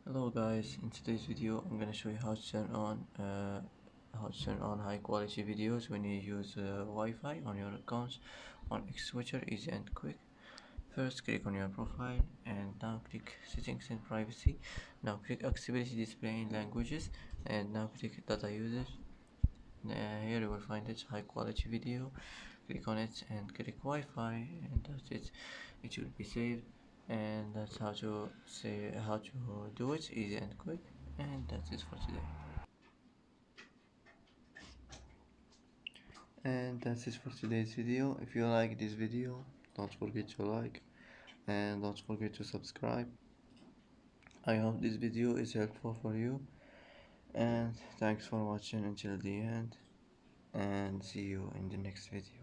Hello guys, in today's video I'm gonna show you how to turn on high quality videos when you use Wi-Fi on your accounts on X Switcher. Easy and quick. First click on your profile and now click settings and privacy. Now click accessibility display in languages and now click data usage. Here you will find it high quality video. Click on it and click Wi-Fi and that's it. It will be saved, and that's how to do it, easy and quick. And that's it for today. And that's it for today's video. If you like this video, don't forget to like and don't forget to subscribe. I hope this video is helpful for you, and thanks for watching until the end, and see you in the next video.